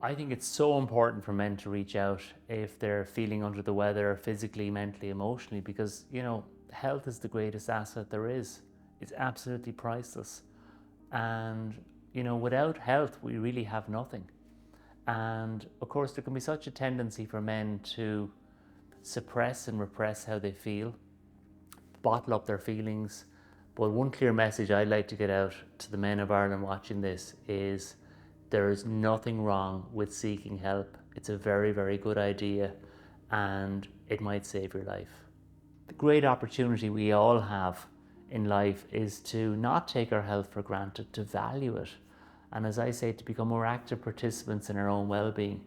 I think it's so important for men to reach out if they're feeling under the weather, physically, mentally, emotionally, because, health is the greatest asset there is. It's absolutely priceless. And, without health, we really have nothing. And of course, there can be such a tendency for men to suppress and repress how they feel, bottle up their feelings. But one clear message I'd like to get out to the men of Ireland watching this is there is nothing wrong with seeking help. It's a very, very good idea and it might save your life. The great opportunity we all have in life is to not take our health for granted, to value it. And as I say, to become more active participants in our own well-being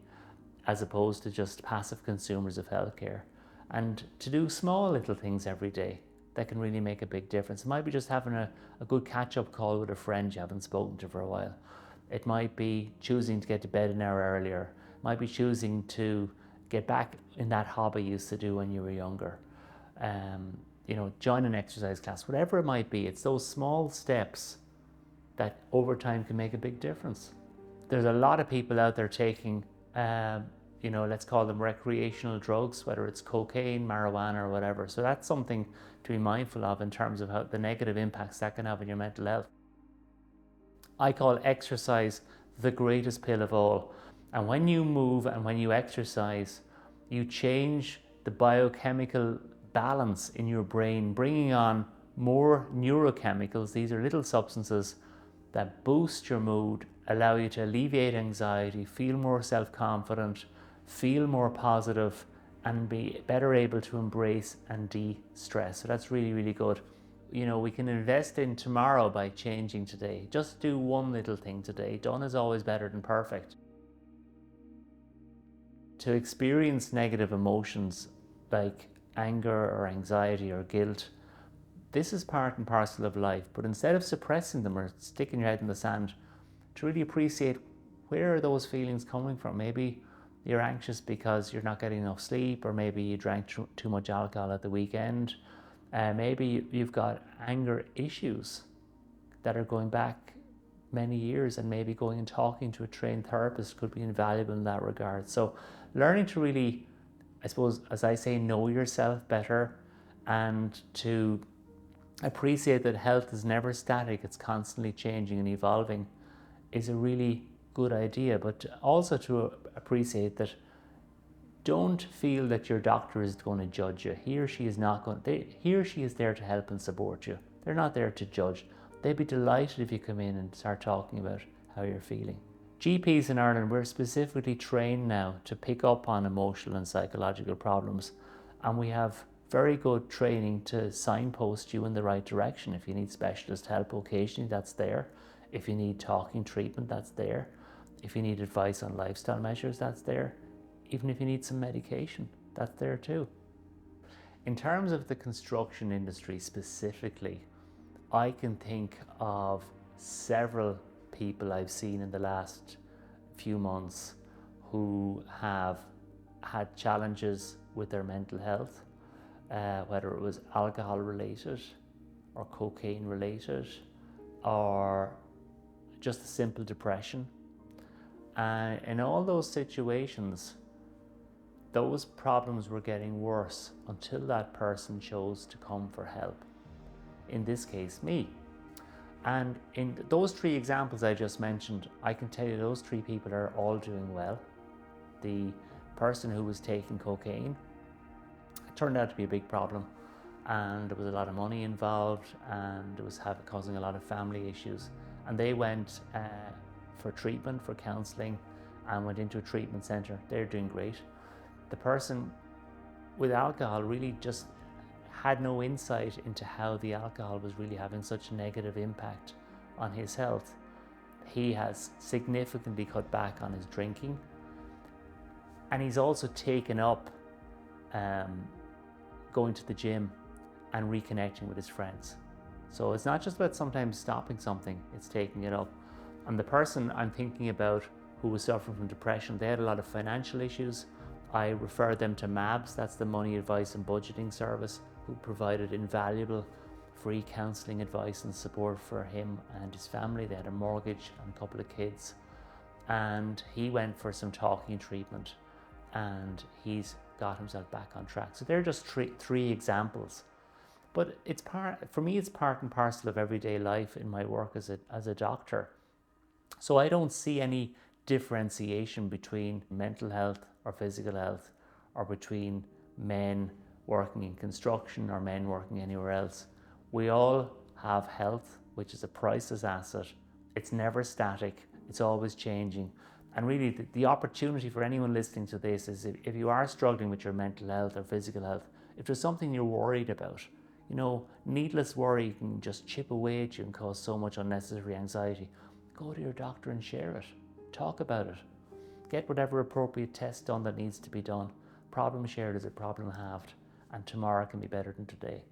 as opposed to just passive consumers of healthcare. And to do small little things every day that can really make a big difference. It might be just having a good catch-up call with a friend you haven't spoken to for a while. It might be choosing to get to bed an hour earlier. It might be choosing to get back in that hobby you used to do when you were younger. Join an exercise class, whatever it might be. It's those small steps that over time can make a big difference. There's a lot of people out there taking, let's call them recreational drugs, whether it's cocaine, marijuana, or whatever. So that's something to be mindful of in terms of how the negative impacts that can have on your mental health. I call exercise the greatest pill of all. And when you move and when you exercise, you change the biochemical balance in your brain, bringing on more neurochemicals. These are little substances that boost your mood, allow you to alleviate anxiety, feel more self-confident, feel more positive, and be better able to embrace and de-stress. So that's really, really good. We can invest in tomorrow by changing today. Just do one little thing today. Done is always better than perfect. To experience negative emotions like anger or anxiety or guilt, this is part and parcel of life. But instead of suppressing them or sticking your head in the sand, to really appreciate where are those feelings coming from. Maybe you're anxious because you're not getting enough sleep, or maybe you drank too much alcohol at the weekend. Maybe you've got anger issues that are going back many years, and maybe going and talking to a trained therapist could be invaluable in that regard. So learning to really, I suppose, as I say, know yourself better and to appreciate that health is never static, it's constantly changing and evolving, is a really good idea. But also to appreciate that don't feel that your doctor is going to judge you. He or she is not going to. He or she is there to help and support you. They're not there to judge. They'd be delighted if you come in and start talking about how you're feeling. GPs in Ireland, we're specifically trained now to pick up on emotional and psychological problems, and we have very good training to signpost you in the right direction. If you need specialist help occasionally, that's there. If you need talking treatment, that's there. If you need advice on lifestyle measures, that's there. Even if you need some medication, that's there too. In terms of the construction industry specifically, I can think of several people I've seen in the last few months who have had challenges with their mental health, whether it was alcohol related or cocaine related or just a simple depression. In all those situations, those problems were getting worse until that person chose to come for help. In this case, me. And in those three examples I just mentioned, I can tell you those three people are all doing well. The person who was taking cocaine, it turned out to be a big problem, and there was a lot of money involved, and it was causing a lot of family issues. And they went for treatment, for counselling, and went into a treatment centre. They're doing great. The person with alcohol really just had no insight into how the alcohol was really having such a negative impact on his health. He has significantly cut back on his drinking, and he's also taken up going to the gym and reconnecting with his friends. So it's not just about sometimes stopping something, it's taking it up. And the person I'm thinking about who was suffering from depression, they had a lot of financial issues. I referred them to MABS, that's the Money Advice and Budgeting Service, who provided invaluable free counselling advice and support for him and his family. They had a mortgage and a couple of kids. and he went for some talking treatment, and he's got himself back on track. So they're just three examples. But for me, it's part and parcel of everyday life in my work as a doctor. So I don't see any differentiation between mental health or physical health, or between men working in construction or men working anywhere else. We all have health, which is a priceless asset. It's never static, it's always changing. And really, the opportunity for anyone listening to this is, if you are struggling with your mental health or physical health, if there's something you're worried about, needless worry can just chip away at you and cause so much unnecessary anxiety. Go to your doctor and share it. Talk about it. Get whatever appropriate test done that needs to be done. Problem shared is a problem halved, and tomorrow can be better than today.